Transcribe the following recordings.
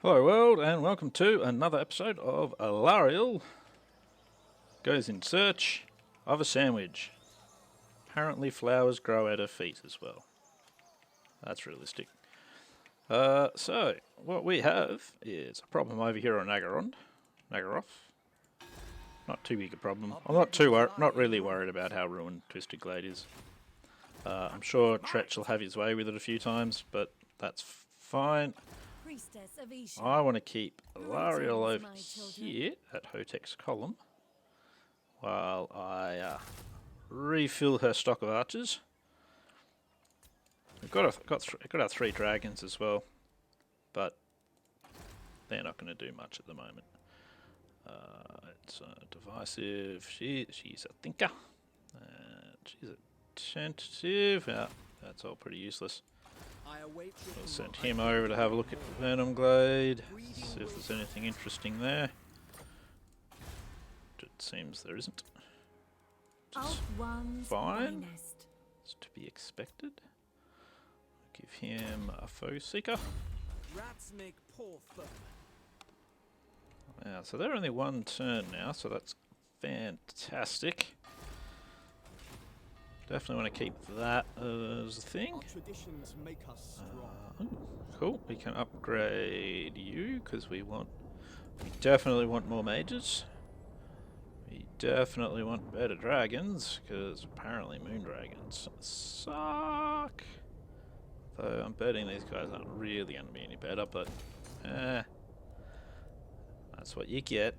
Hello world and welcome to another episode of Alariel goes in search of a sandwich. Apparently flowers grow at her feet as well. That's realistic. So what we have is a problem over here on Nagaroth. Not too big a problem. I'm not really worried about how ruined Twisted Glade is. I'm sure Tretch will have his way with it a few times, but that's fine. I want to keep Alariel over here at Hotek's column while I refill her stock of archers. We've got our 3 dragons as well, but they're not going to do much at the moment. It's divisive. She's a thinker. She's attentive. Yeah, that's all pretty useless. I'll send him over to have a look at the Venom Glade, see if there's anything interesting there. It seems there isn't. Which is fine. It's to be expected. Give him a foe seeker. Yeah, so they're only 1 turn now, so that's fantastic. Definitely want to keep that as a thing. Cool, we can upgrade you because we definitely want more mages. We definitely want better dragons because apparently moon dragons suck. Though I'm betting these guys aren't really going to be any better, but that's what you get.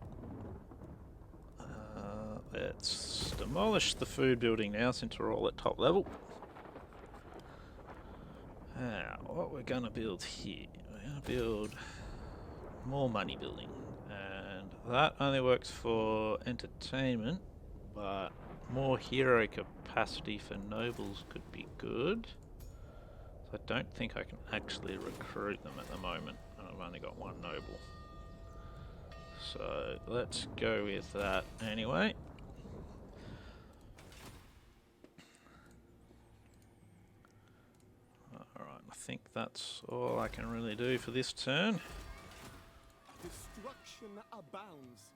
Let's demolish the food building now since we're all at top level. Now, what we're going to build here, we're going to build more money building. And that only works for entertainment, but more hero capacity for nobles could be good. So I don't think I can actually recruit them at the moment, and I've only got 1 noble. So let's go with that anyway. Alright, I think that's all I can really do for this turn. Destruction abounds.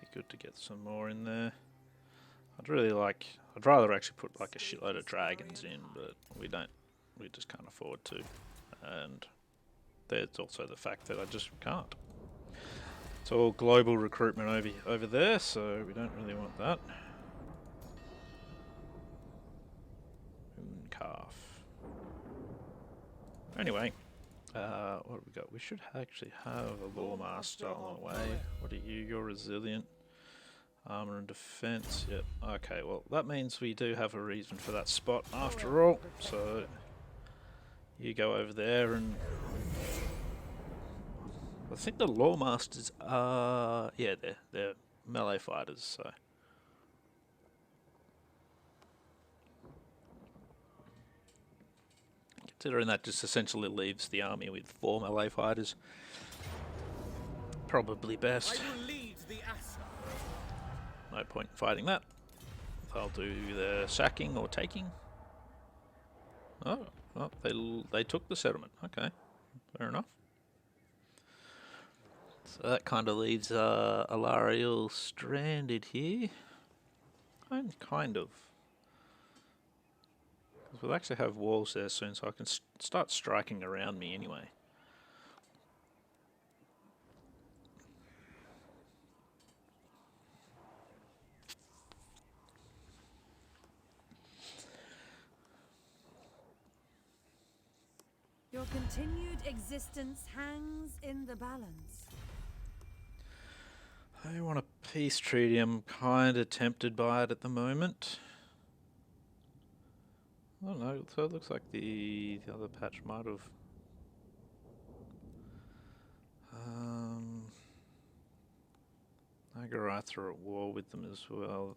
Be good to get some more in there. I'd rather actually put like a shitload of dragons in, but we just can't afford to. And there's also the fact that I just can't. It's all global recruitment over there, so we don't really want that. Moon calf. Anyway, what have we got? We should actually have a Lawmaster on the way. What are you? You're resilient. Armor and defense. Yep. Okay, well, that means we do have a reason for that spot after all. So, you go over there and... I think the Lawmasters are... yeah, they're melee fighters, so... Considering that just essentially leaves the army with 4 melee fighters. Probably best. No point in fighting that. They'll do the sacking or taking. Oh, well, they took the settlement. Okay, fair enough. So that kind of leaves Alariel stranded here. Kind of. Because we'll actually have walls there soon, so I can start striking around me anyway. Your continued existence hangs in the balance. I want a peace treaty. I'm kind of tempted by it at the moment. I don't know, so it looks like the other patch might have... Nagaroth are at war with them as well.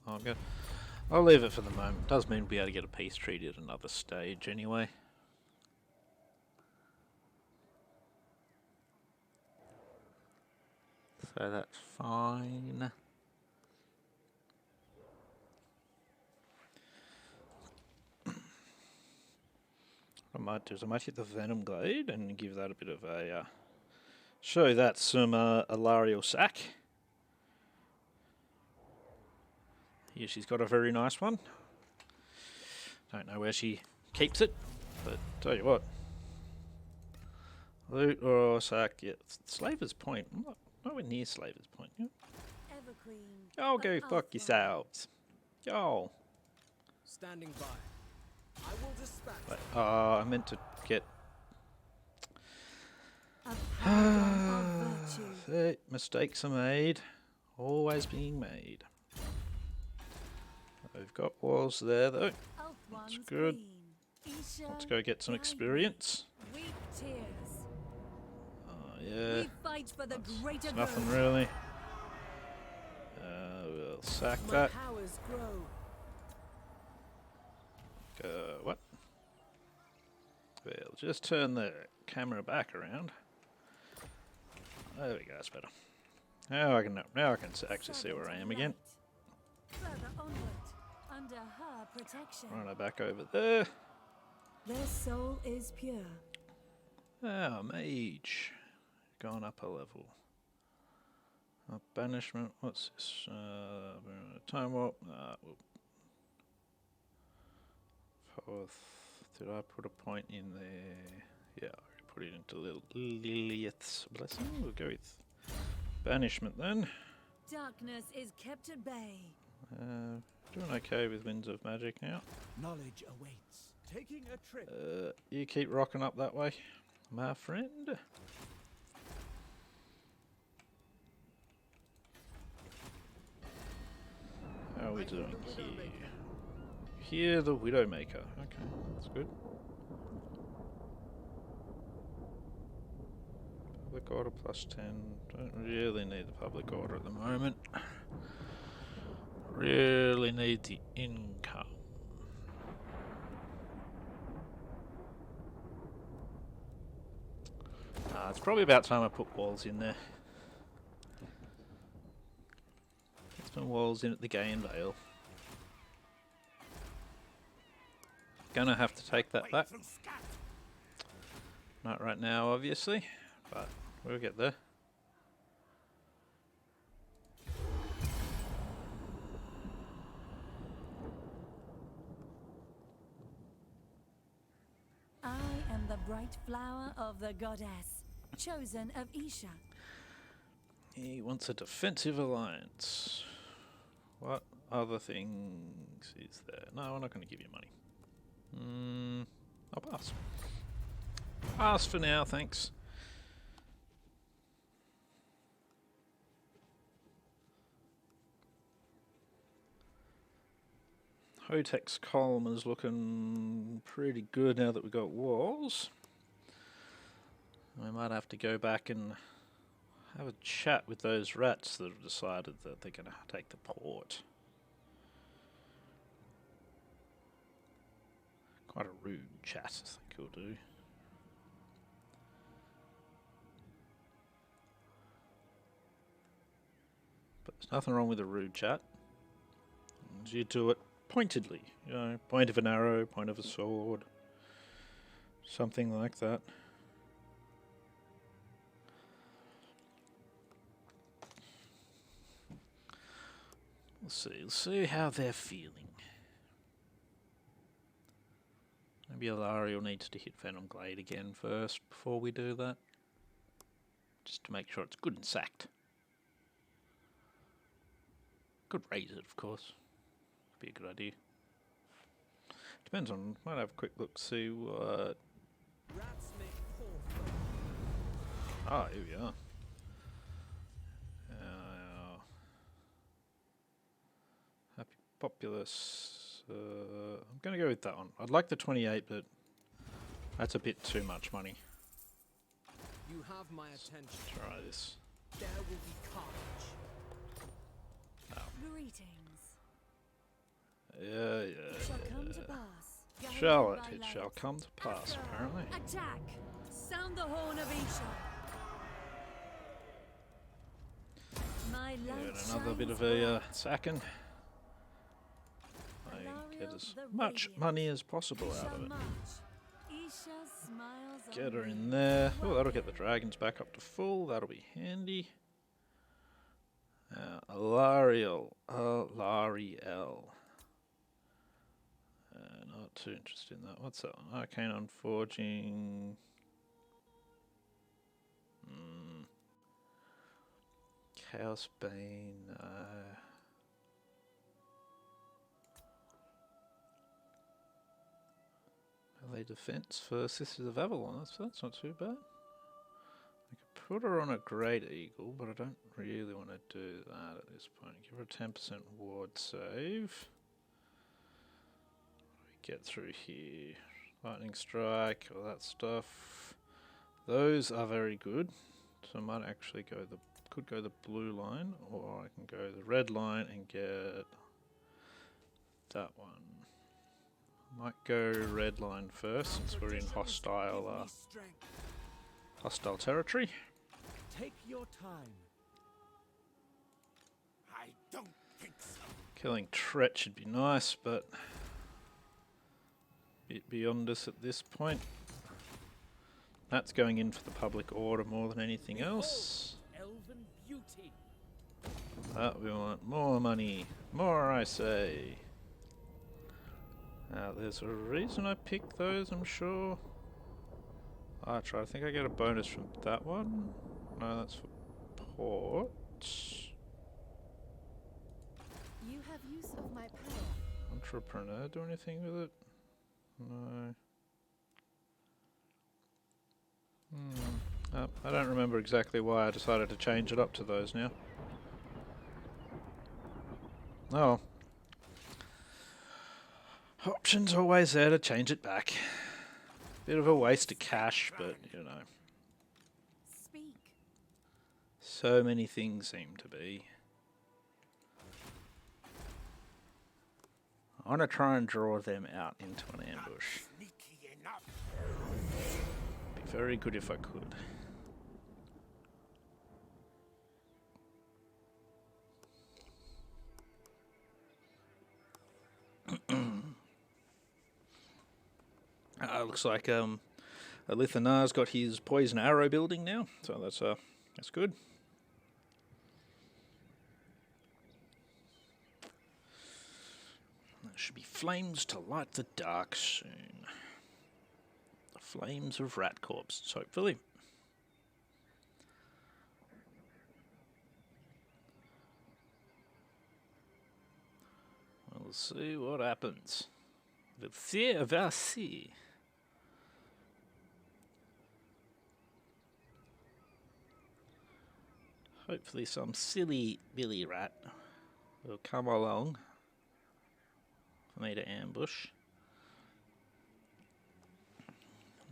I'll leave it for the moment. Does mean we'll be able to get a peace treaty at another stage anyway. So that's fine. What I might do is I might hit the Venom Glade and give that a bit of a So that's some Alarial sack. Here she's got a very nice one. Don't know where she keeps it, but tell you what. Loot or sack, yeah. Slaver's Point. I'm not nowhere near Slaver's Point. Yeah. Everqueen. Y'all go fuck yourselves. Y'all. Standing by. I will dispatch. Wait, I meant to get... A paragon of virtue. Mistakes are made. Always being made. We've got walls there though. Elf one's good. queen. Isha Let's go get some behind experience. me. Weep tears. Oh yeah. We fight for the greater Nothing good. really. We'll sack My that. powers grow. What? We'll just turn the camera back around. There we go, that's better. Now I can actually see where I am again. Further onward, under her protection. Right, back over there. Their soul is pure. Ah, mage. Gone up a level. Banishment, what's this? Time warp. Fourth. Did I put a point in there? Yeah, I put it into little Lilith's blessing. We'll go with banishment then. Darkness is kept at bay. Doing okay with Winds of Magic now. Knowledge awaits. Taking a trip. You keep rocking up that way, my friend. How are we doing here? Here, the Widowmaker. Okay, that's good. Public order +10. Don't really need the public order at the moment. Really need the income. It's probably about time I put walls in there. Get some walls in at the Gay and Vale. Gonna have to take that back. Not right now, obviously, but we'll get there. I am the bright flower of the goddess, chosen of Isha. He wants a defensive alliance. What other things is there? No, we're not going to give you money. I'll pass. Pass for now, thanks. Hotek's column is looking pretty good now that we've got walls. We might have to go back and have a chat with those rats that have decided that they're going to take the port. Quite a rude chat, I think he'll do. But there's nothing wrong with a rude chat. As you do it pointedly, you know, point of an arrow, point of a sword, something like that. We'll see how they're feeling. Maybe Alariel needs to hit Venom Glade again first before we do that. Just to make sure it's good and sacked. Could raise it, of course. Be a good idea. Depends on, might have a quick look, see what... Ah, here we are. Happy Populace. I'm going to go with that one. I'd like the 28, but that's a bit too much money. You have my attention. Let's try this. There will be carnage. Greetings. Yeah. It shall come to pass. Shall Guided it? by It light. shall come to pass, After, apparently. Attack! Sound the horn of Isha. My light Get another bit of shines a bright. sacking. I get Alariel as the much radiant. money as possible We out shall of it. march. Avisha smiles Get on her me. in there. Oh, that'll get the dragons back up to full. That'll be handy. Alariel. Not too interested in that. What's that one? Arcane on Forging. Chaos Bane. Melee defense for Sisters of Avalon. That's not too bad. I could put her on a Great Eagle, but I don't really want to do that at this point. Give her a 10% ward save. Get through here. Lightning Strike, all that stuff. Those are very good. So I might actually could go the blue line, or I can go the red line and get that one. Might go red line first since we're in hostile territory. Take your time. I don't think so. Killing Tret should be nice, but a bit beyond us at this point. That's going in for the public order more than anything else. Elven beauty. We want more money. More, I say. Now, there's a reason I picked those, I'm sure. I think I get a bonus from that one. No, that's for port. You have use of my power. Entrepreneur, do anything with it? No. I don't remember exactly why I decided to change it up to those now. Oh. Options always there to change it back. Bit of a waste of cash, but you know. Speak. So many things seem to be. I want to try and draw them out into an ambush. Be very good if I could. Looks like Lithanar's got his poison arrow building now, so that's good. There should be flames to light the dark soon. The flames of rat corpses, hopefully. We'll see what happens. We'll see. Hopefully some silly Billy rat will come along for me to ambush.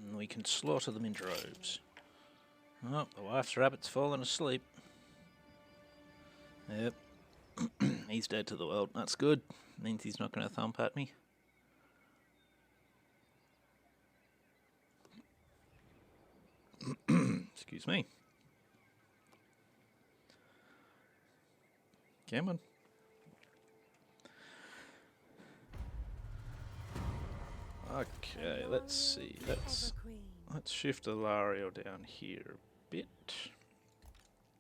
And we can slaughter them in droves. Oh, the wife's rabbit's fallen asleep. Yep. He's dead to the world. That's good. Means he's not going to thump at me. Excuse me. Come on. Okay, let's see. Let's shift Ilario down here a bit.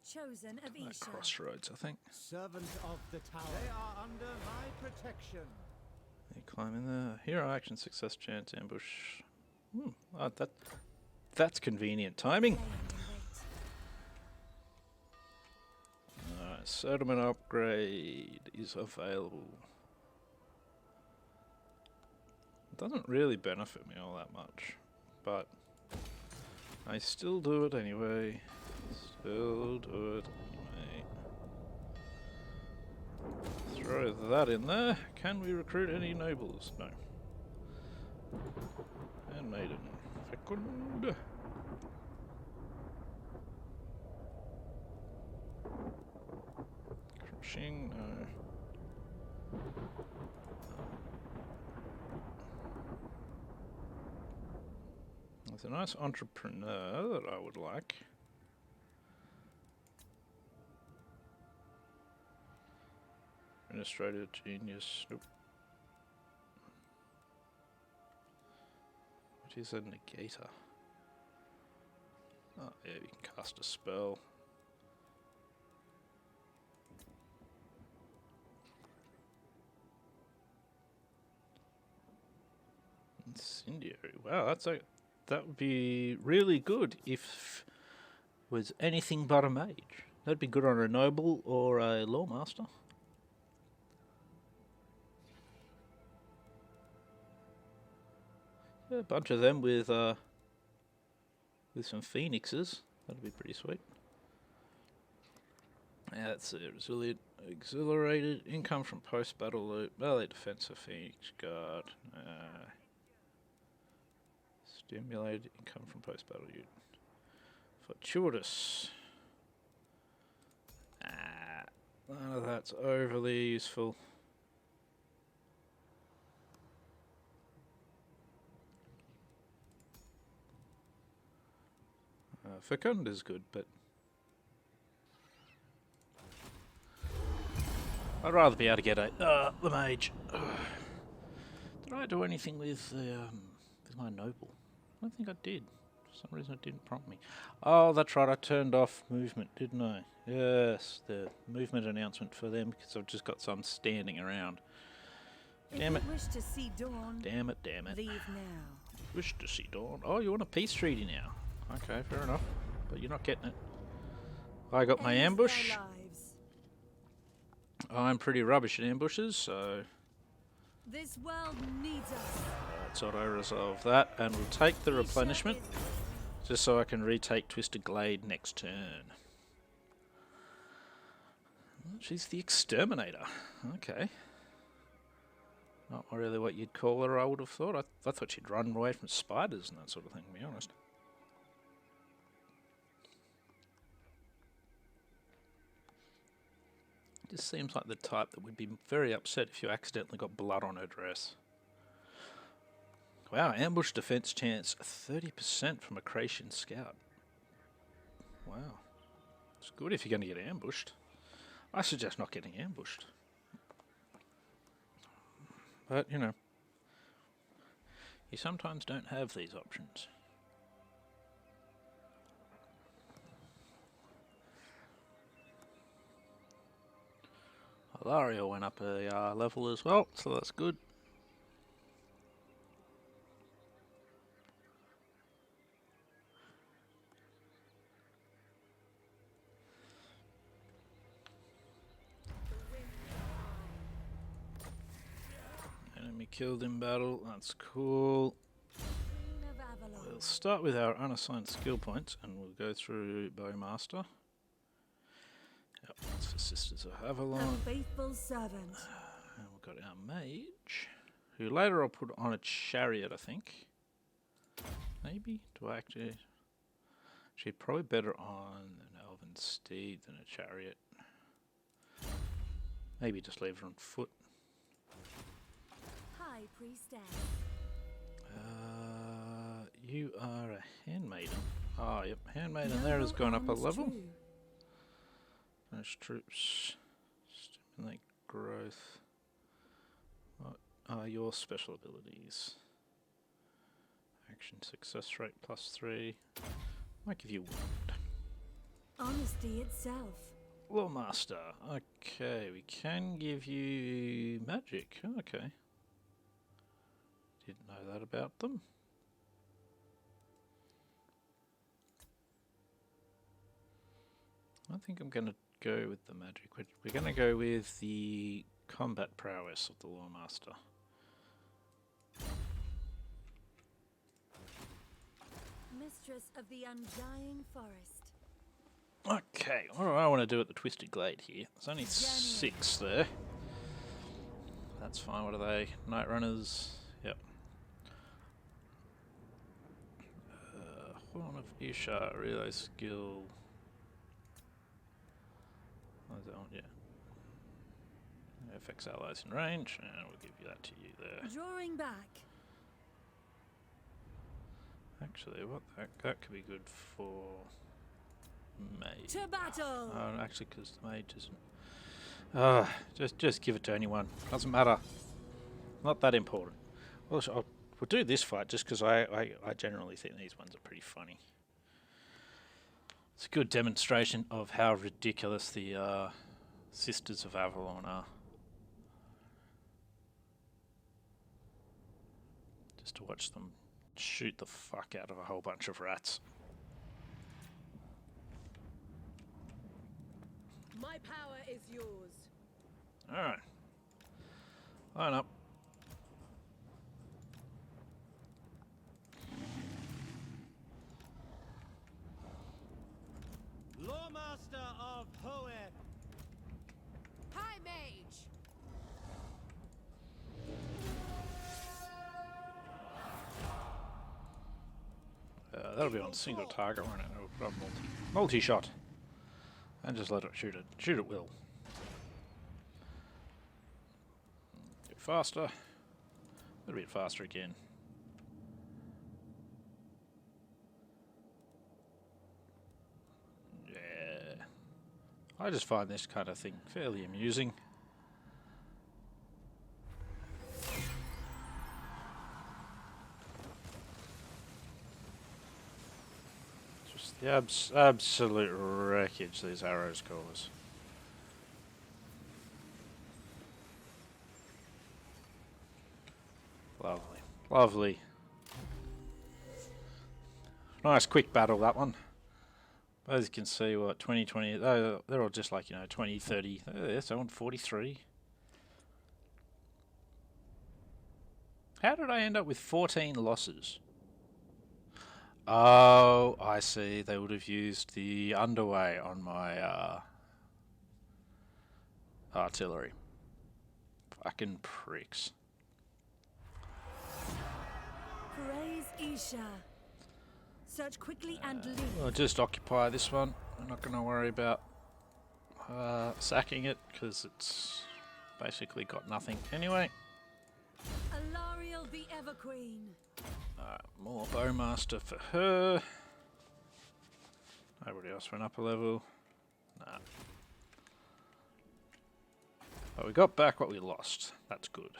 Chosen of Isha. Crossroads, I think. Servant of the tower. They are under my protection. You climb in there. Hero action, success, chance, ambush. That's convenient timing. Alright, settlement upgrade is available. It doesn't really benefit me all that much, but I still do it anyway. Still do it anyway. Throw that in there. Can we recruit any nobles? No. And maiden. Fecund. Crushing, no. There's a nice entrepreneur that I would like. Administrative genius. Nope. Which is a negator. Oh, yeah, you can cast a spell. Incendiary. Wow, that would be really good if was anything but a mage. That'd be good on a noble or a lawmaster. Yeah, a bunch of them with some phoenixes. That'd be pretty sweet. Yeah, that's it. Resilient, exhilarated, income from post-battle loot, melee defense of Phoenix Guard. Stimulated income from post-battle loot. Fortuitous. None of that's overly useful. Fecund is good, but I'd rather be able to get the mage. Did I do anything with my noble? I don't think I did. For some reason it didn't prompt me. Oh, that's right, I turned off movement, didn't I? Yes, the movement announcement for them, because I've just got some standing around. Damn it. If you wish to see dawn, Damn it, damn it. leave now. Wish to see dawn. Oh, you want a peace treaty now? Okay, fair enough. But you're not getting it. I got my End their ambush. lives. I'm pretty rubbish at ambushes, so This world needs us. let's auto-resolve that, and we'll take the replenishment, just so I can retake Twisted Glade next turn. She's the Exterminator. Okay. Not really what you'd call her, I would have thought. I thought she'd run away from spiders and that sort of thing, to be honest. Just seems like the type that would be very upset if you accidentally got blood on her dress. Wow, ambush defense chance 30% from a Creation Scout. Wow. It's good if you're going to get ambushed. I suggest not getting ambushed. But, you know, you sometimes don't have these options. Alaria went up a level as well, so that's good. Enemy killed in battle, that's cool. Queen of Avalon. We'll start with our unassigned skill points and we'll go through Bowmaster. Yep, that's for Sisters of Avalon. A faithful servant. And we've got our mage, who later I'll put on a chariot, I think. Maybe? Do I actually? She's probably better on an elven steed than a chariot. Maybe just leave her on foot. High priestess. You are a handmaiden. Oh, yep, handmaiden there has gone up a level. Finish troops. Stimulate growth. What are your special abilities? Action success rate +3. Might give you wound. Honesty itself. Lawmaster. Okay, we can give you magic. Okay. Didn't know that about them. I think I'm going to go with the magic. We're going to go with the combat prowess of the Lawmaster. Mistress of the undying forest. Okay, what do I want to do at the Twisted Glade here? There's only 6 there. That's fine. What are they? Night Runners. Yep. Horn of Ishar, relay skill. What is that one? Yeah. Affects allies in range, and we'll give you that to you there. Drawing back. Actually, what that could be good for mage. To battle. Oh, actually, because the mage isn't. Just give it to anyone. Doesn't matter. Not that important. Well, we'll do this fight just because I generally think these ones are pretty funny. It's a good demonstration of how ridiculous the Sisters of Avalon are. Just to watch them shoot the fuck out of a whole bunch of rats. My power is yours. Alright. Line up. Lawmaster of Hoed. High Mage. That'll be on single target, won't it? It'll run multi-shot. And just let it shoot it. Shoot at will. Get faster. A little bit faster again. Yeah. I just find this kind of thing fairly amusing. Just the absolute wreckage these arrows cause. Lovely. Lovely. Nice quick battle, that one. As you can see, what, 2020, they're all just like, 20, 30, that's on 43. How did I end up with 14 losses? Oh, I see. They would have used the underway on my artillery. Fucking pricks. Praise Isha. Search quickly and leave. I'll just occupy this one. I'm not going to worry about sacking it because it's basically got nothing anyway. Alariel the Everqueen. More Bowmaster for her. Nobody else went up a level. Nah. But we got back what we lost. That's good.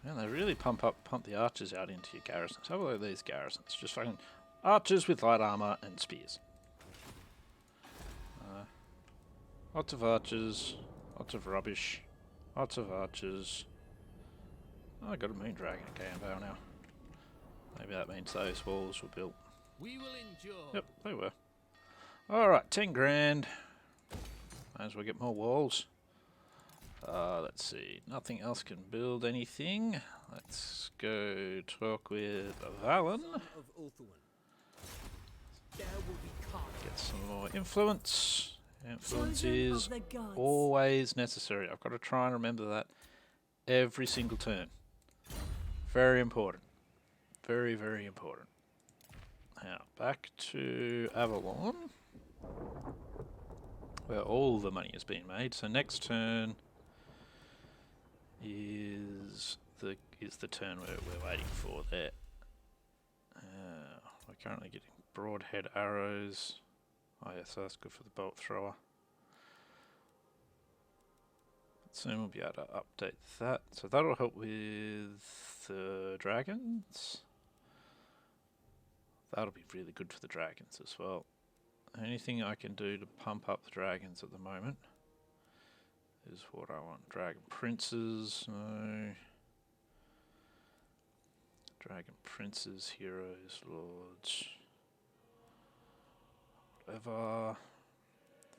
And they really pump the archers out into your garrisons. Have a look at these garrisons. Just fucking archers with light armor and spears. Lots of archers. Lots of rubbish. Lots of archers. Oh, I got a moon dragon at Gambo now. Maybe that means those walls were built. We will endure. Yep, they were. Alright, 10 grand. Might as well get more walls. Let's see. Nothing else can build anything. Let's go talk with Valen. Of Ulthuan. There will be carnage. Get some more influence. Influence Chosen is of the gods. always necessary. I've got to try and remember that every single turn. Very important. Very, very important. Now, back to Avalon, where all the money is being made. So next turn is the turn we're waiting for there. We're currently getting broadhead arrows. Oh yeah, so that's good for the bolt thrower. Soon we'll be able to update that. So that'll help with the dragons. That'll be really good for the dragons as well. Anything I can do to pump up the dragons at the moment is what I want. Dragon princes, no. Dragon princes, heroes, lords. Whatever.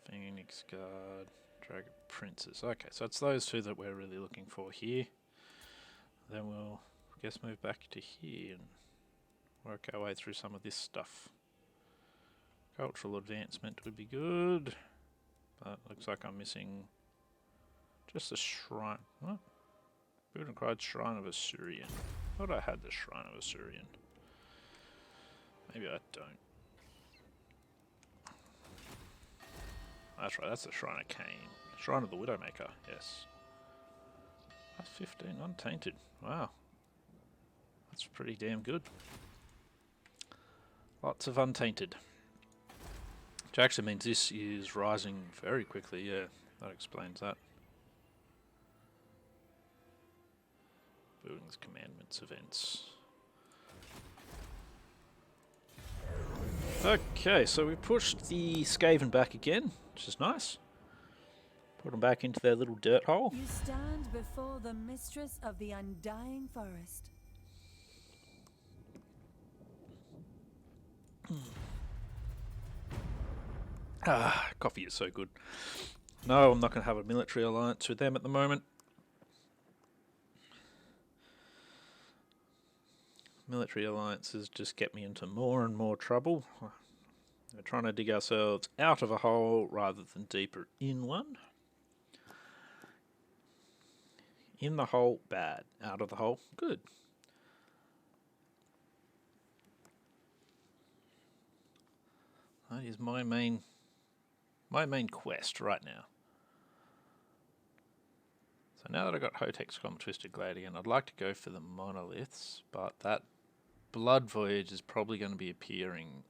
Phoenix guard, dragon princes. Okay, so it's those two that we're really looking for here. Then we'll, I guess, move back to here and work our way through some of this stuff. Cultural advancement would be good, but looks like I'm missing just the shrine. What? Build and cried Shrine of Assyrian. I thought I had the Shrine of Assyrian. Maybe I don't. That's right, that's the Shrine of Cain. Shrine of the Widowmaker, yes. That's 15, untainted. Wow. That's pretty damn good. Lots of untainted. Which actually means this is rising very quickly, yeah. That explains that. Buildings, commandments, events. Okay, so we pushed the Skaven back again, which is nice. Put them back into their little dirt hole. You stand before the mistress of the undying forest. Ah, coffee is so good. No, I'm not going to have a military alliance with them at the moment. Military alliances just get me into more and more trouble. We're trying to dig ourselves out of a hole rather than deeper in one. In the hole, bad. Out of the hole, good. That is my main quest right now. So now that I've got Hotek's Column Twisted Glade again, I'd like to go for the monoliths, but that Blood Voyage is probably going to be appearing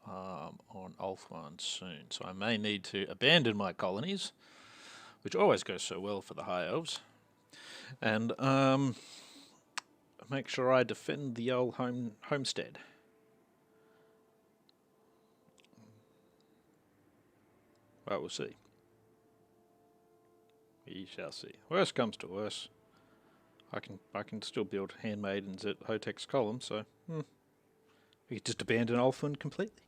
on Ulthuan soon. So I may need to abandon my colonies, which always goes so well for the High Elves, and make sure I defend the old homestead. Well, we'll see. We shall see. Worst comes to worst, I can still build handmaidens at Hotek's Column, so we could just abandon Ulthuan completely.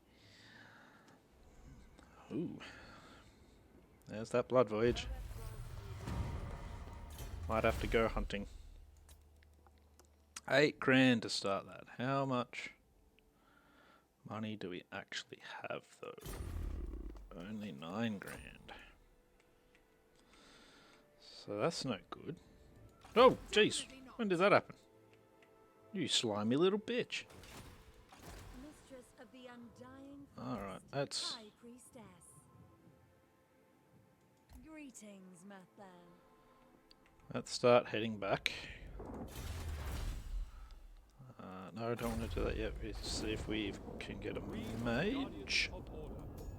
Ooh, there's that Blood Voyage. Might have to go hunting. 8 grand to start that. How much money do we actually have, though? Only 9 grand. So that's no good. Oh, jeez. When did that happen? You slimy little bitch. Mistress of the undying forest. Alright, that's... High priestess. Greetings, Mathan. Let's start heading back. No, I don't want to do that yet. Let's see if we can get a mage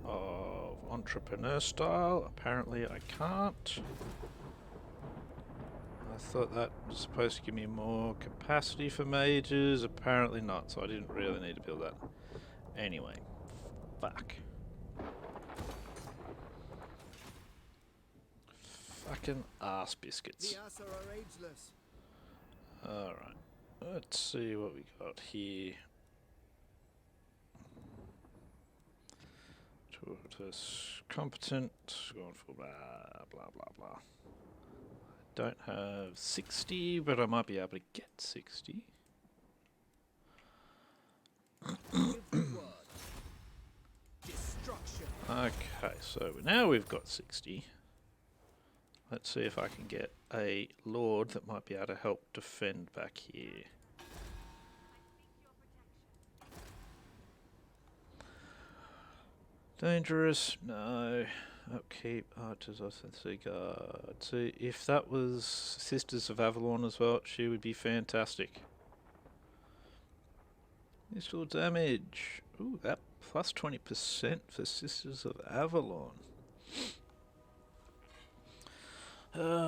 of entrepreneur style. Apparently I can't. I thought that was supposed to give me more capacity for mages. Apparently not, so I didn't really need to build that. Anyway, fuck. Fucking ass biscuits. The Asa are ageless. Alright, let's see what we got here. Tortoise competent, going for blah blah blah blah. Don't have 60, but I might be able to get 60. Destruction. Okay, so now we've got 60. Let's see if I can get a lord that might be able to help defend back here. Dangerous? No. Upkeep, archers, offensive guard. See, if that was Sisters of Avalon as well, she would be fantastic. Initial damage. Ooh, that plus 20% for Sisters of Avalon.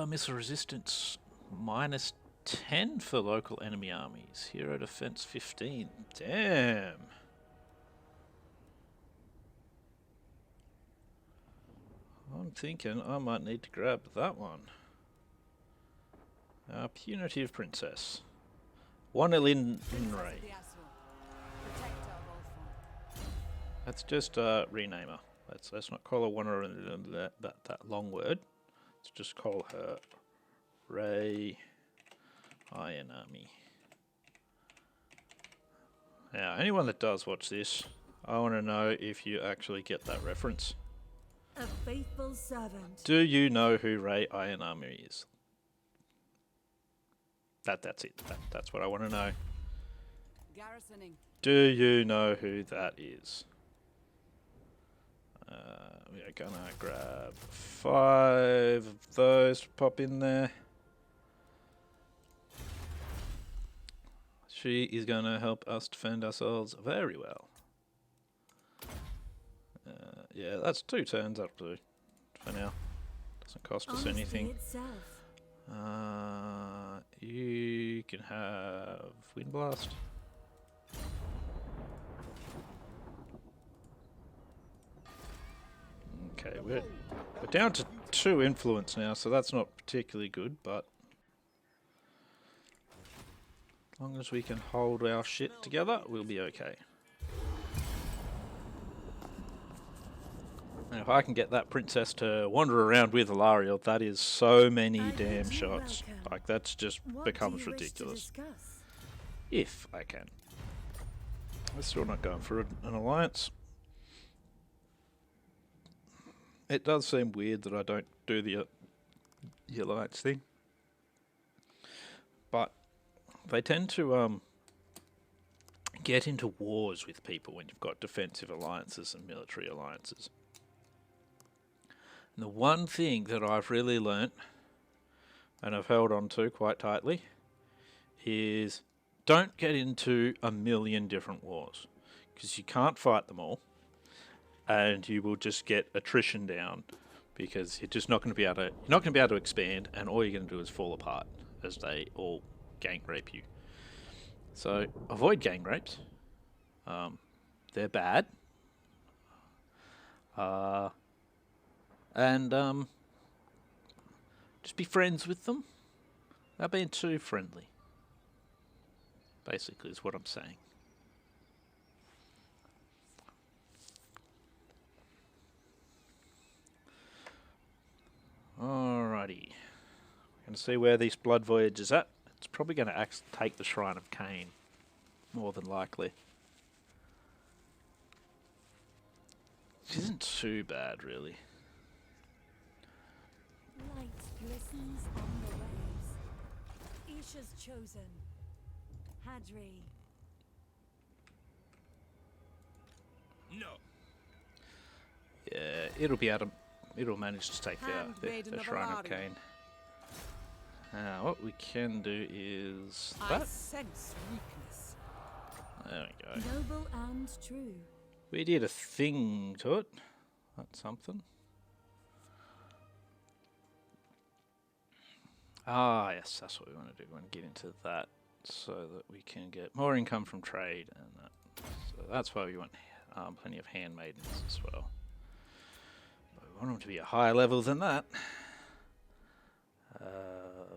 Missile resistance minus 10 for local enemy armies. Hero defense 15. Damn. I'm thinking I might need to grab that one. Punitive Princess. 1 Elin Ray. Let's just rename her. Let's not call her one or that long word. Let's just call her Ray Iron Army. Now, anyone that does watch this, I want to know if you actually get that reference. A faithful servant. Do you know who Ray Iron Army is? That's it. That's what I want to know. Garrisoning. Do you know who that is? We're gonna grab 5 of those to pop in there. She is gonna help us defend ourselves very well. Yeah, that's 2 turns up to for now. Doesn't cost us Honesty anything. itself. You can have Wind Blast. Okay, we're down to 2 influence now, so that's not particularly good, but as long as we can hold our shit together, we'll be okay. And if I can get that princess to wander around with Alariel, that is so many damn shots. Like, that's just becomes ridiculous. If I can. We're still not going for an alliance. It does seem weird that I don't do the alliance thing. But they tend to get into wars with people when you've got defensive alliances and military alliances. And the one thing that I've really learnt, and I've held on to quite tightly, is don't get into a million different wars, because you can't fight them all, and you will just get attrition down, because you're just not going to be able to. You're not going to be able to expand, and all you're going to do is fall apart as they all gang rape you. So avoid gang rapes. They're bad. And just be friends with them. They're being too friendly. Basically, is what I'm saying. Alrighty. We're going to see where this Blood Voyage is at. It's probably going to take the Shrine of Cain, more than likely. Which isn't too bad, really. Light glistens on the waves. Isha's chosen. Hadri. No. Yeah, it'll manage to take the Shrine of Cain. What we can do is that. I sense weakness. There we go. Noble and true. We did a thing to it. That's something. Ah, yes, that's what we want to do. We want to get into that so that we can get more income from trade, and that. So that's why we want plenty of handmaidens as well. But we want them to be a higher level than that.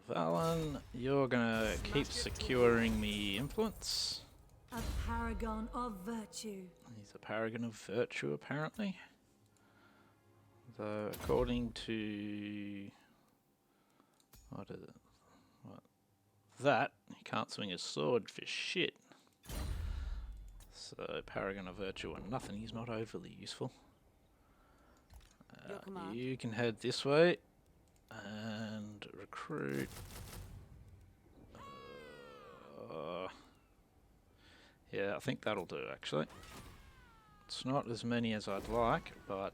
Valen, you're gonna keep securing me influence. A paragon of virtue. He's a paragon of virtue, apparently. Though, according to that, he can't swing his sword for shit. So, paragon of virtue or nothing. He's not overly useful. You can head this way and recruit. Yeah, I think that'll do, actually. It's not as many as I'd like, but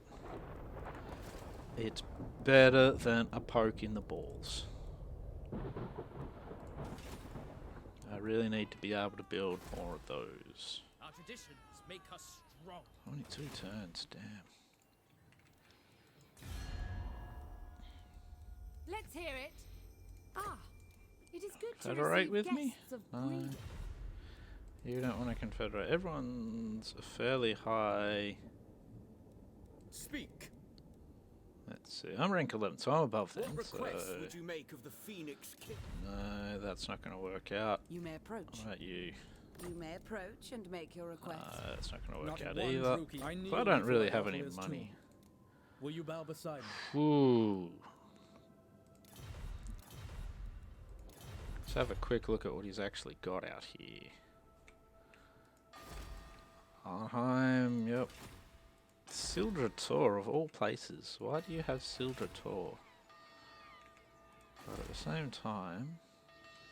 it's better than a poke in the balls. I really need to be able to build more of those. Our traditions make us strong. Only 2 turns, damn. Let's hear it. Ah, it is good to Confederate receive with me? guests of No. breeding. You don't want to confederate. Everyone's a fairly high. Speak. Let's see. I'm rank 11, so I'm above them. What So request would you make of the Phoenix King? no, that's not going to work out. You may approach. What about you? You may approach and make your request. That's not going to work Not out one either. rookie. So I don't really have any money. Will you bow beside me? Ooh. Let's have a quick look at what he's actually got out here. Arnheim, yep. Sildrator of all places. Why do you have Sildrator? But at the same time,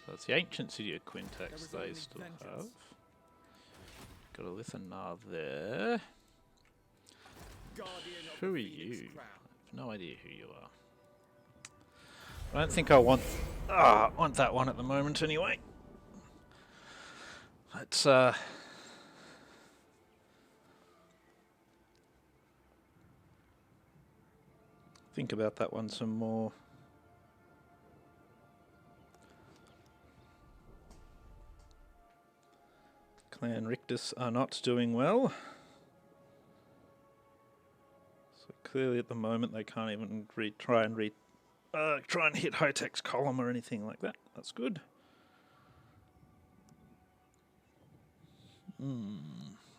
so it's the ancient city of Quintex they still have. Got a Lithanar there. Guardian of Who the are Phoenix you? Crown. I have no idea who you are. I don't think I want that one at the moment anyway. Let's think about that one some more. Clan Rictus are not doing well. So clearly at the moment they can't even try and hit Hotech's column or anything like that. That's good.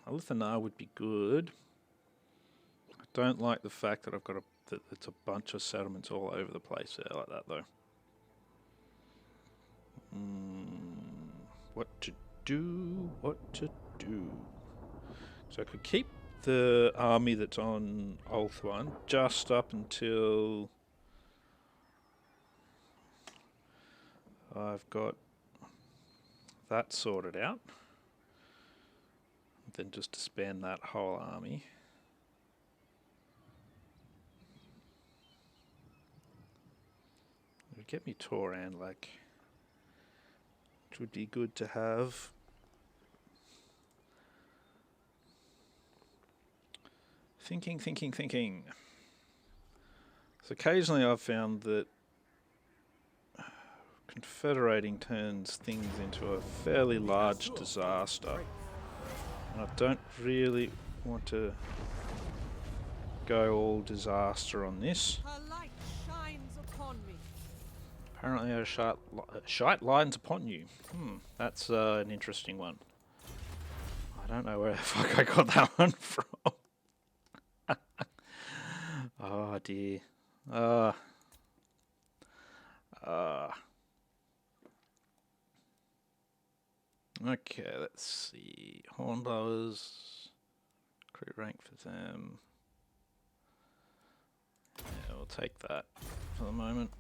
Alithanar would be good. I don't like the fact that that it's a bunch of settlements all over the place there like that though. What to do? So I could keep the army that's on Ulthuan just up until I've got that sorted out. Then just disband that whole army. It would get me Toran, like, which would be good to have. Thinking. So occasionally I've found that confederating turns things into a fairly large disaster. And I don't really want to go all disaster on this. Her light shines upon me. Apparently a shite lines upon you. That's an interesting one. I don't know where the fuck I got that one from. Oh dear. Okay, let's see. Hornblowers. Crew rank for them. Yeah, we'll take that for the moment.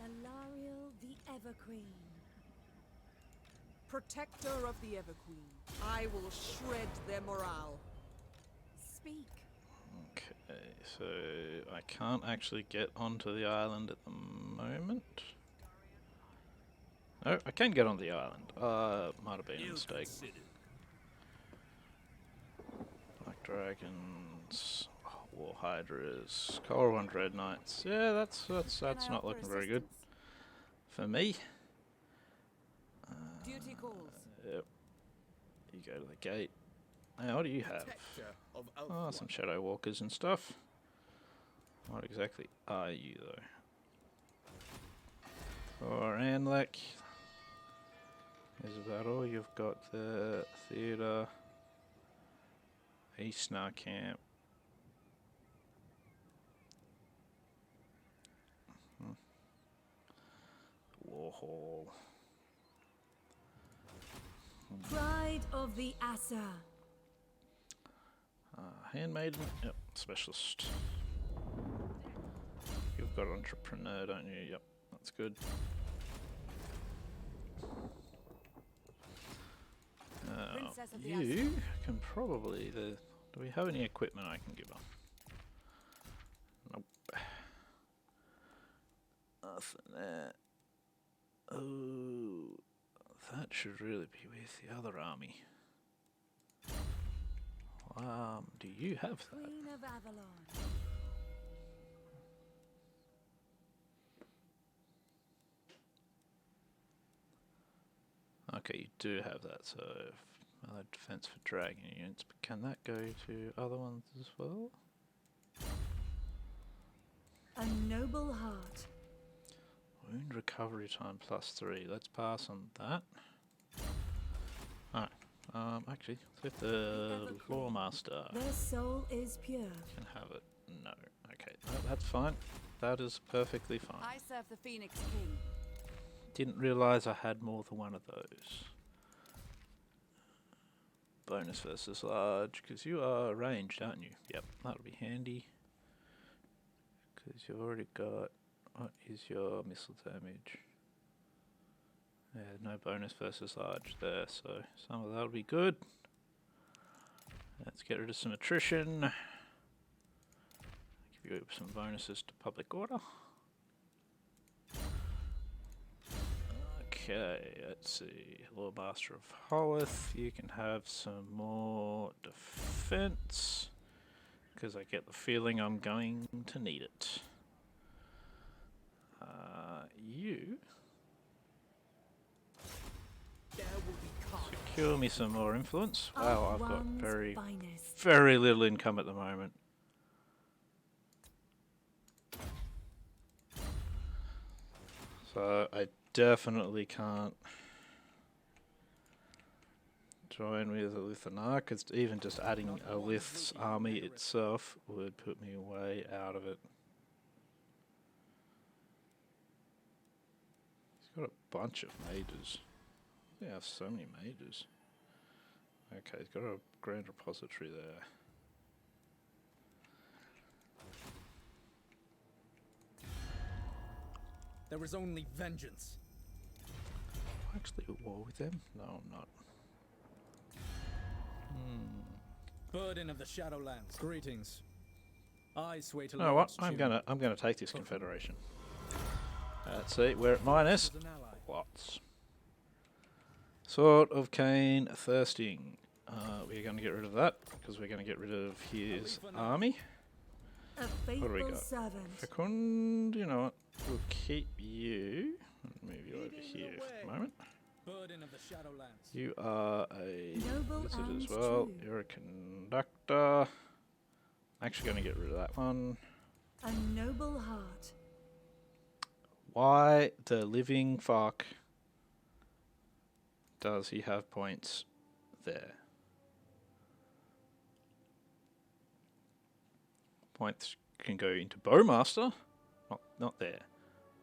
Alariel the Everqueen. Protector of the Everqueen, I will shred their morale. Speak. Okay, so I can't actually get onto the island at the moment. No, I can get on the island. Might have been a mistake. Black Dragons, War Hydras, Colorwan Dread Knights. Yeah, that's not looking very good for me. Duty calls. Yep. You go to the gate. Now, what do you have? Oh, some Shadow Walkers and stuff. What exactly are you, though? For Anlek, is about all you've got the Theatre, Eastnar Camp. Warhall. Pride of the Assa. Handmaiden, yep, specialist. You've got entrepreneur, don't you? Yep, that's good. You can probably. Do we have any equipment I can give her? Nope. Nothing there. Oh, that should really be with the other army. Do you have that? Queen of Avalon. Okay, you do have that, so defense for dragon units, but can that go to other ones as well? A noble heart. Wound recovery time +3. Let's pass on that. Alright. Actually, let's get the Lawmaster. Their soul is pure. Can have it. No. Okay, that's fine. That is perfectly fine. I serve the Phoenix King. Didn't realise I had more than one of those. Bonus versus large, because you are ranged, aren't you? Yep, that'll be handy. Because you've already got... What is your missile damage? Yeah, no bonus versus large there, so some of that'll be good. Let's get rid of some attrition. Give you some bonuses to public order. Okay, let's see. Lord Master of Hollith, you can have some more defense, because I get the feeling I'm going to need it. You Secure me some more influence. Wow, I've got One's very, finest. very little income at the moment. So I definitely can't join with a Lithanar, because even just adding a Lith's army itself would put me way out of it. He's got a bunch of mages. They have so many mages. Okay, he's got a grand repository there. There is only vengeance. Am I actually at war with them? No, I'm not. Burden of the Shadowlands. Greetings. I sway to You know what? Lord's I'm tune. gonna take this confederation. Let's see, we're at minus As an ally. lots. Sword of Cain thirsting. We're going to get rid of that because we're going to get rid of his army. A What do we faithful got? servant. Fecund, you know what? We'll keep you. Move you over here for the moment. Burden of the Shadowlands. You are a Noble wizard and as well. true. You're a conductor. I'm actually going to get rid of that one. A noble heart. Why the living fuck does he have points there? Points can go into Bowmaster. Not there.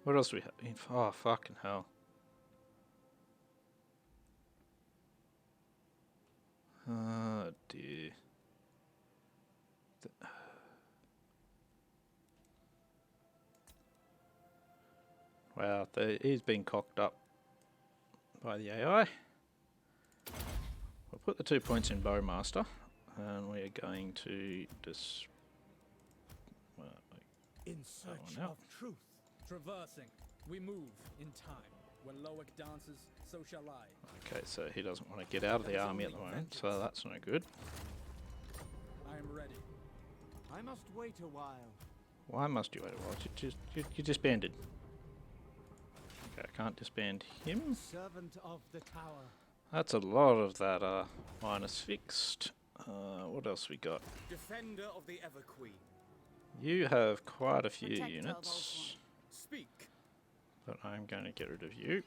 What else do we have? Oh, fucking hell. Oh, dear. Wow, he's been cocked up by the AI. We'll put the 2 points in Bowmaster, and we are going to just... In one search out. of truth. Traversing. We move in time. When Loic dances, so shall I. Okay, so he doesn't want to get out of the army at the moment, so that's no good. I am ready. I must wait a while. Why must you wait a while? You disbanded. Okay, I can't disband him. Servant of the tower. That's a lot of that minus fixed. What else we got? Defender of the Ever Queen. You have quite a few Protector of units, Speak. but I'm going to get rid of you.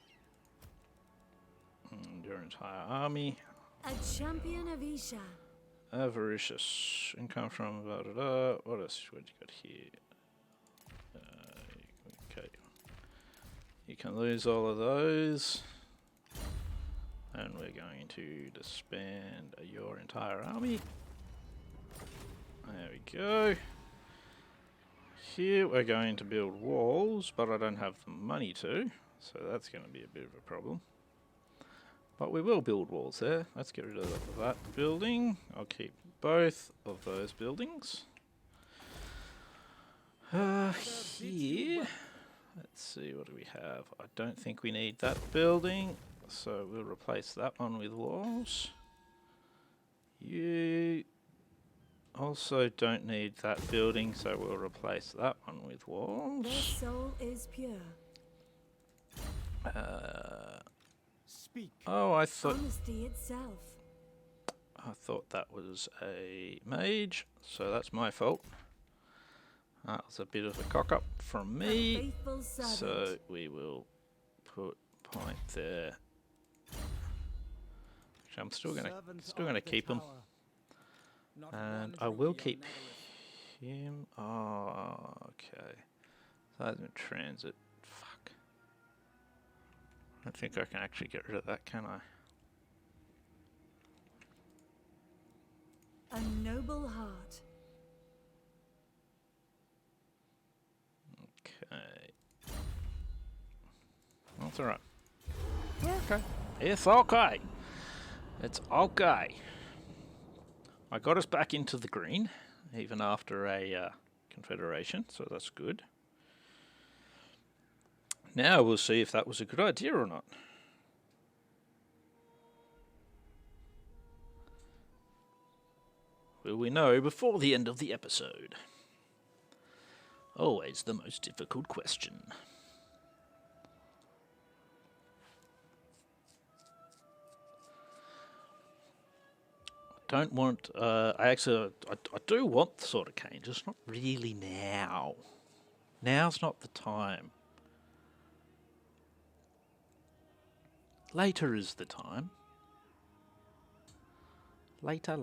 And your entire army. A champion of Isha. Avaricious. Income from blah, blah, blah. What else? What you got here? Okay. You can lose all of those. And we're going to disband your entire army. There we go. Here we're going to build walls, but I don't have the money to, so that's going to be a bit of a problem. But we will build walls there. Let's get rid of that building. I'll keep both of those buildings. Here, let's see, what do we have? I don't think we need that building, so we'll replace that one with walls. You also don't need that building, so we'll replace that one with Their walls. soul is pure. Speak. Oh, I thought Honesty itself. that was a mage, so that's my fault. That was a bit of a cock up from A me. faithful servant. So we will put point there. Actually, I'm still gonna keep him, Not and one I will trophy keep on Netherlands. him. Oh, okay. So that's in transit. Fuck. I don't think I can actually get rid of that, can I? A noble heart. Okay. That's alright. Okay. It's okay. It's okay. I got us back into the green, even after a confederation, so that's good. Now we'll see if that was a good idea or not. Will we know before the end of the episode? Always the most difficult question. don't want. I do want the Sword of Cain, just not really now. Now's not the time. Later is the time. Later.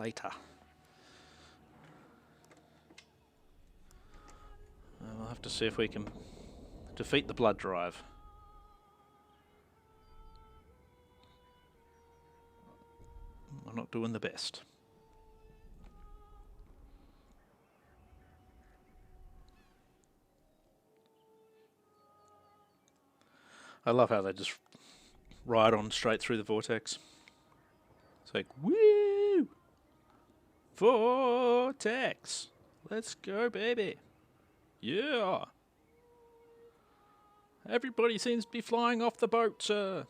We'll have to see if we can defeat the blood drive. I'm not doing the best. I love how they just ride on straight through the vortex. It's like, woo! Vortex! Let's go, baby! Yeah! Everybody seems to be flying off the boat, sir.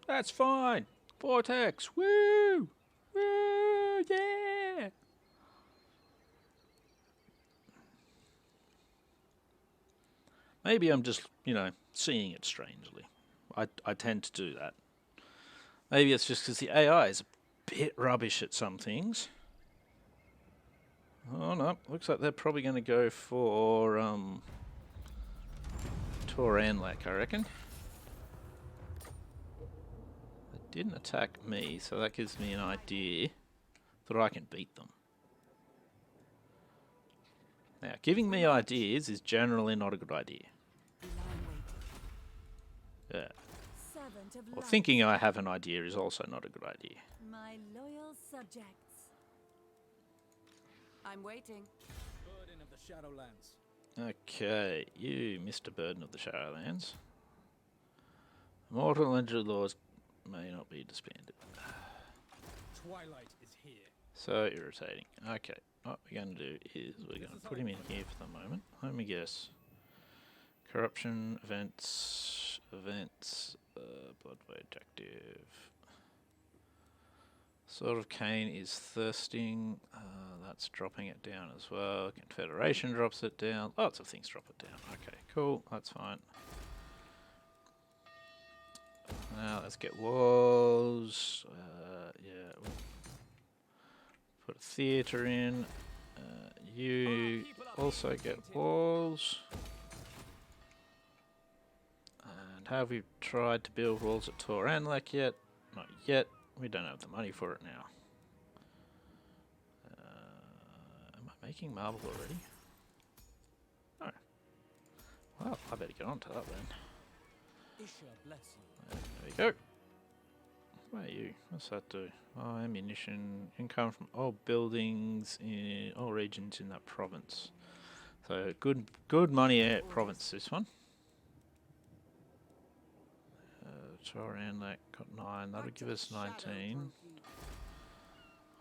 That's fine. Vortex! Woo! Woo! Yeah! Maybe I'm just, seeing it strangely. I tend to do that. Maybe it's just because the AI is a bit rubbish at some things. Oh no, looks like they're probably going to go for Toranlek, I reckon. They didn't attack me, so that gives me an idea that I can beat them. Now, giving me ideas is generally not a good idea. Yeah. Well, thinking I have an idea is also not a good idea. My loyal subjects. I'm waiting. Burden of the Shadowlands. Okay, you, Mr. Burden of the Shadowlands. Mortal injured laws may not be disbanded. Twilight is here. So irritating. Okay, what we're going to do is we're going to put him in here for the moment. Let me guess. Corruption, events, blood void active. Sword of Cain is thirsting. That's dropping it down as well. Confederation drops it down. Lots of things drop it down. Okay, cool. That's fine. Now let's get walls. Yeah. We'll put a theatre in. You also get walls. And have we tried to build walls at Toranlek yet? Not yet. We don't have the money for it now. Am I making marble already? No. Well, I better get on to that then. Isha bless you. There we go. What are you? What's that do? Oh, ammunition. Income from all buildings in all regions in that province. So good money province, this one. Toranlek got 9. That'll give us 19.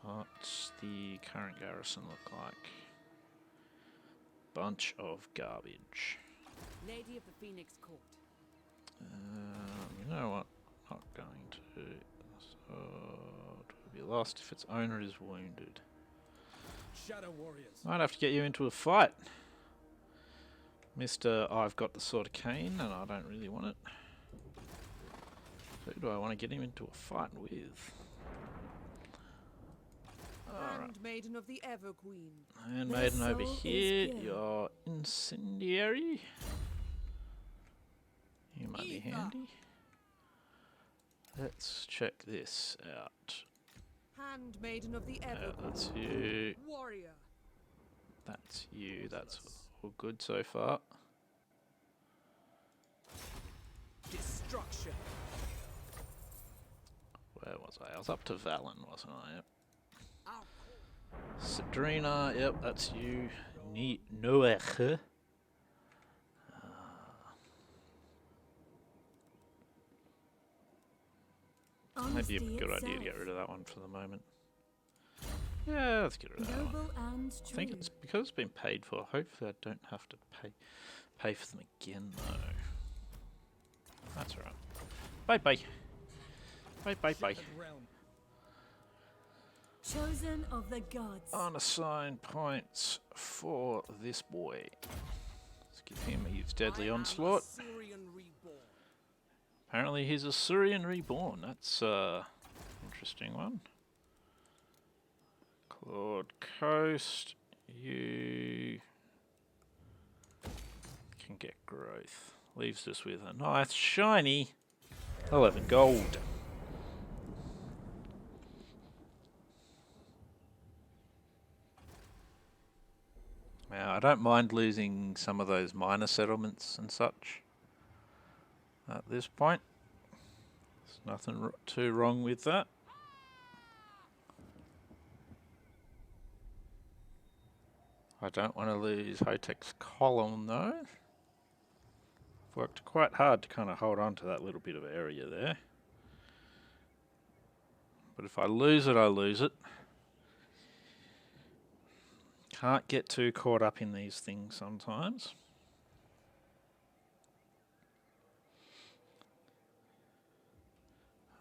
What's the current garrison look like? Bunch of garbage. Lady of the Phoenix Court. You know what? Not going to. So it will be lost if its owner is wounded. Shadow warriors. Might have to get you into a fight, Mr. I've got the Sword of Cain and I don't really want it. Who do I want to get him into a fight with? Handmaiden of the Everqueen. Handmaiden over soul is here. pure. You're incendiary. You might be Ether. handy. Let's check this out. Handmaiden of the Everqueen. That's you. Warrior. That's you. That's all good so far. Destruction. Where was I? I was up to Valen, wasn't I? Yep. Ow. Cedrina, yep, that's you. Noech. Maybe a good idea to get rid of that one for the moment. Yeah, let's get rid of that one. Noble and I think it's because it's been paid for. Hopefully I don't have to pay for them again though. That's alright. Bye bye. Bye bye bye. Shattered realm. chosen of the gods. Unassigned points for this boy. Let's give him his deadly I am onslaught. Assyrian reborn. Apparently he's Assyrian reborn. That's interesting one. Claude Coast, you can get growth. Leaves us with a nice shiny 11 gold. Now, I don't mind losing some of those minor settlements and such at this point. There's nothing too wrong with that. I don't want to lose Hotek's column though. I've worked quite hard to kind of hold on to that little bit of area there. But if I lose it, I lose it. Can't get too caught up in these things sometimes.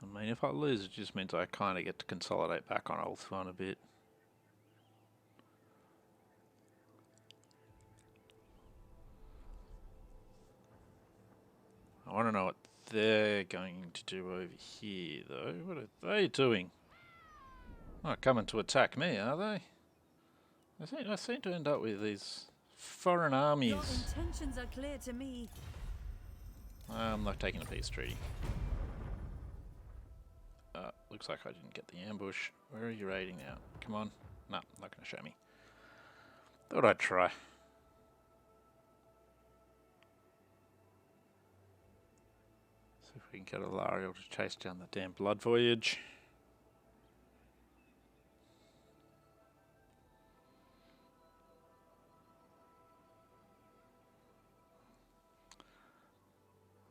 I mean, if I lose, it just means I kind of get to consolidate back on Ulthuan a bit. I want to know what they're going to do over here, though. What are they doing? Not coming to attack me, are they? I seem to end up with these foreign armies. Your intentions are clear to me. I'm not taking a peace treaty. Looks like I didn't get the ambush. Where are you raiding now? Come on. No, not going to show me. Thought I'd try. See if we can get a Lariel to chase down the damn blood voyage.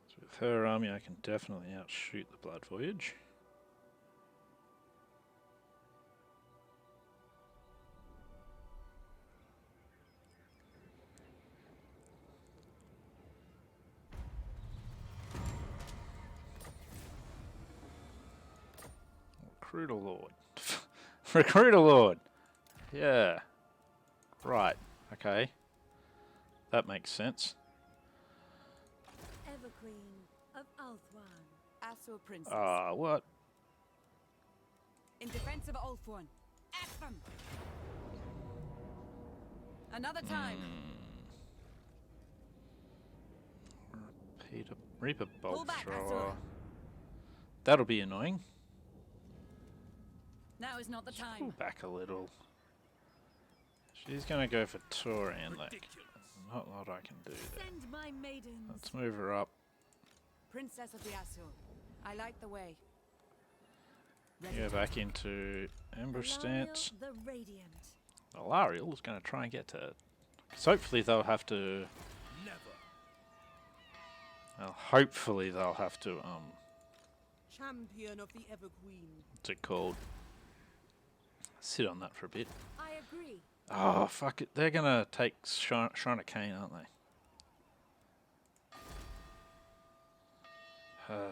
So with her army, I can definitely outshoot the blood voyage. Recruit a lord. Recruit a lord. Yeah. Right. Okay. That makes sense. Everqueen of Ulthuan. Asur Princess. Ah, what? In defense of Ulthuan. At them! Another time. Reaper Pull bolt back, thrower. Asur. That'll be annoying. Now is not the Pull time. back a little. She's gonna go for Toran. Like, not a lot I can do there. Send my maidens. Let's move her up. Princess of the Asur. I light the way. Go back into ambush stance. The Radiant. Alariel is going to try and get to. So hopefully they'll have to. Never. Well, hopefully they'll have to. Champion of the Everqueen. What's it called? Sit on that for a bit. I agree. Oh fuck it! They're gonna take Shrine of Cain, aren't they? Okay.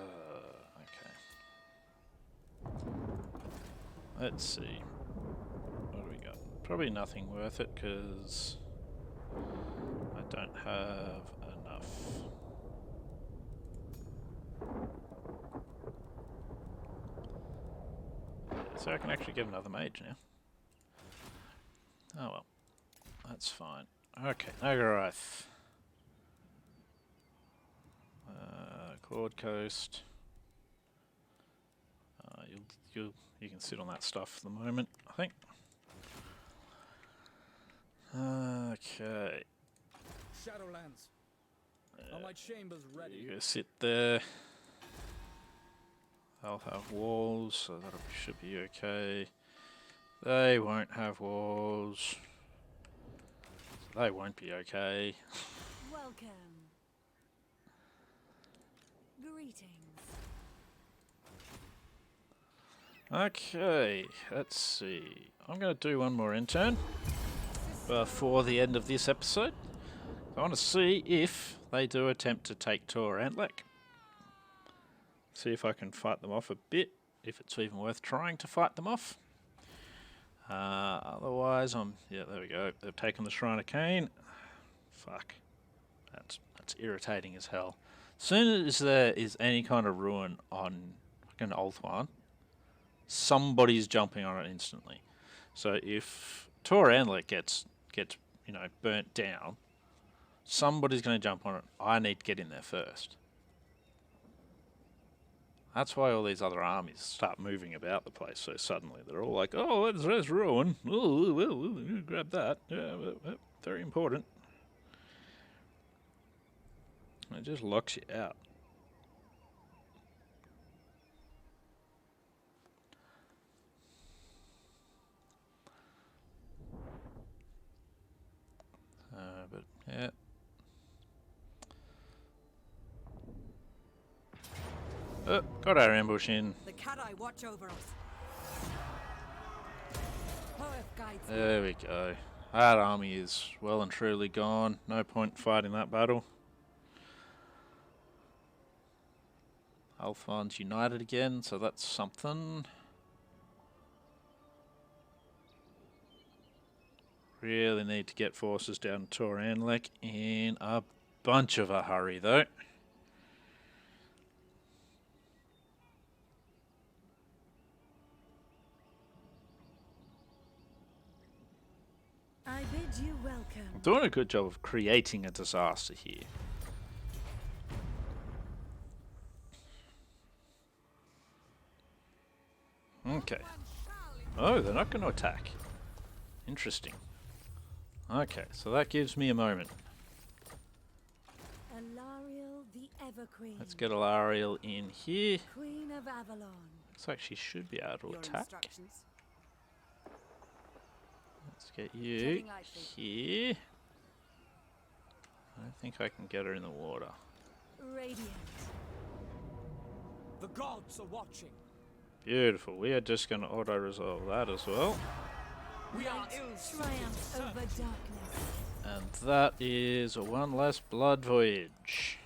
Let's see. What do we got? Probably nothing worth it because I don't have enough. So I can actually get another mage now. Oh well. That's fine. Okay, Nagarath. Claude Coast. You can sit on that stuff for the moment, I think. Okay. Shadowlands. Are my chambers ready? You go sit there. They'll have walls, so that should be okay. They won't have walls. So they won't be okay. Welcome. Greetings. Okay, let's see. I'm going to do one more intern before the end of this episode. I want to see if they do attempt to take Tor Antlek. See if I can fight them off a bit, if it's even worth trying to fight them off. Otherwise, yeah, there we go. They've taken the Shrine of Cain. Fuck. That's irritating as hell. As soon as there is any kind of ruin on fucking Ulthuan, somebody's jumping on it instantly. So if Tor Anlet gets burnt down, somebody's going to jump on it. I need to get in there first. That's why all these other armies start moving about the place so suddenly. They're all like, oh, there's ruin. Oh, well, grab that. Yeah, very important. It just locks you out. But, yeah. Oh, got our ambush in. The Cat-Eye watch over us. Poeth guides me. There we go. That army is well and truly gone. No point fighting that battle. Alphon's united again, so that's something. Really need to get forces down to Tor Anlek in a bunch of a hurry, though. I bid you welcome. I'm doing a good job of creating a disaster here. Okay. Oh, they're not going to attack. Interesting. Okay, so that gives me a moment. Alariel the Everqueen. Let's get Alariel in here. Queen of Avalon. Looks like she should be able to Your attack. instructions. Let's get you Treading lightly. here. I don't think I can get her in the water. Radiant. The gods are watching. Beautiful. We are just going to auto-resolve that as well. We are Elves. Triumph over darkness. And that is a one less blood voyage.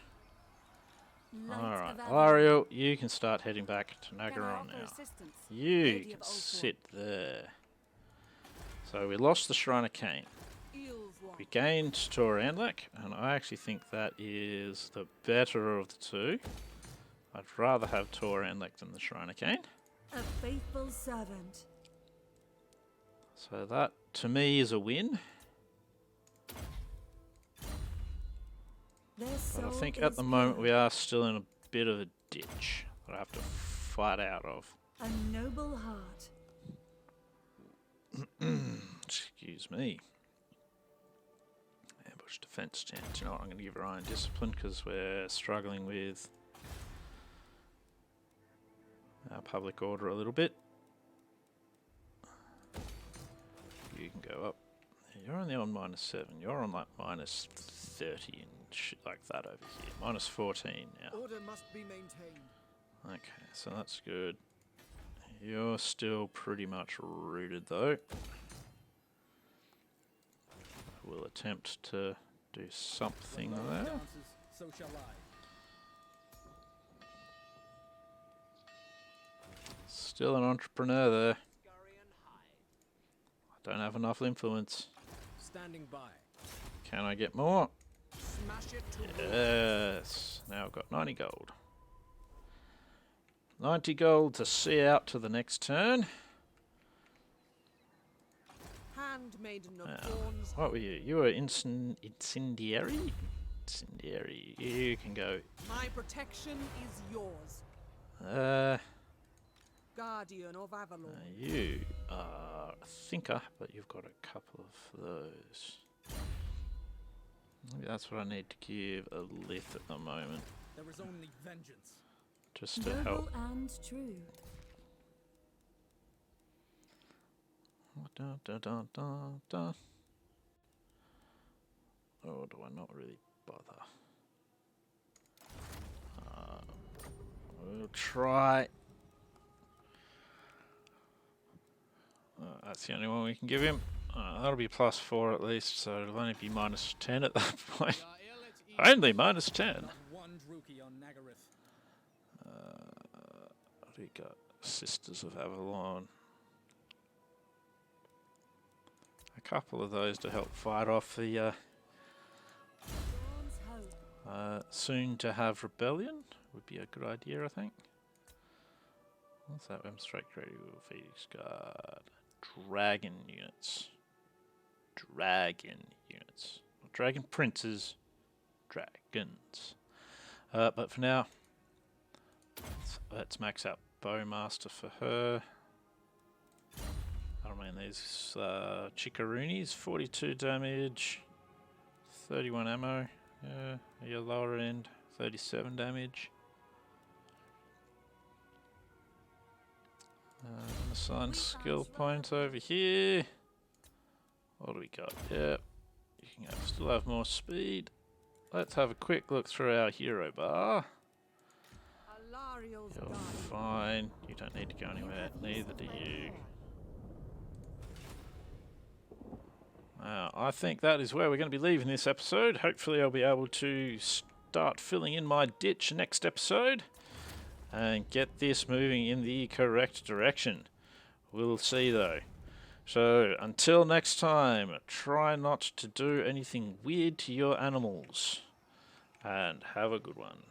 Light Alright, of Avalon. Alario, you can start heading back to Can I Nagaron offer now. assistance? You Lady can of Ulthor. sit there. So we lost the Shrine of Cain. Eelswar. We gained Tor Anlek, and I actually think that is the better of the two. I'd rather have Tor Anlek than the Shrine of Cain. A faithful servant. So that, to me, is a win. Their But I soul think at is the moment pure. we are still in a bit of a ditch that I have to fight out of. A noble heart. Excuse me. Ambush defense stance. You know what? I'm going to give her Iron Discipline because we're struggling with our public order a little bit. You can go up. You're only on -7. You're on like -30 and shit like that over here. -14 now. Order must be maintained. Okay, so that's good. You're still pretty much rooted though. We'll attempt to do something When there. Loic dances, so shall I. Still an entrepreneur there. I don't have enough influence. Standing by. Can I get more? Smash it to Yes. Now I've got 90 gold. 90 gold to see out to the next turn. Handmaiden of Now, thorns. what were you? You were incendiary? Incendiary. You can go. My protection is yours. Guardian of Avalon. You are a thinker, but you've got a couple of those. Maybe that's what I need to give a lith at the moment, There is only vengeance. just to Noble help. and true. Da, da, da, da, da. Or do I not really bother? We'll try. That's the only one we can give him. That'll be +4 at least, so it'll only be -10 at that point. Only -10. Not one Druki on Nagareth. What do we got? Sisters of Avalon. A couple of those to help fight off the Dawn's hope. soon to have rebellion would be a good idea, I think. What's that? Strike Ready with Phoenix Guard. dragon units. Dragon units. Not dragon princes, dragons. But for now, let's max out Bowmaster for her. I mean, these Chikarunis, 42 damage, 31 ammo. Yeah, your lower end, 37 damage. Assign skill point over here. What do we got? Yep, you can still have more speed. Let's have a quick look through our hero bar. Alariel's You're guardian. fine. You don't need to go anywhere. Neither do you. I think that is where we're going to be leaving this episode. Hopefully I'll be able to start filling in my ditch next episode and get this moving in the correct direction. We'll see though. So until next time, try not to do anything weird to your animals and have a good one.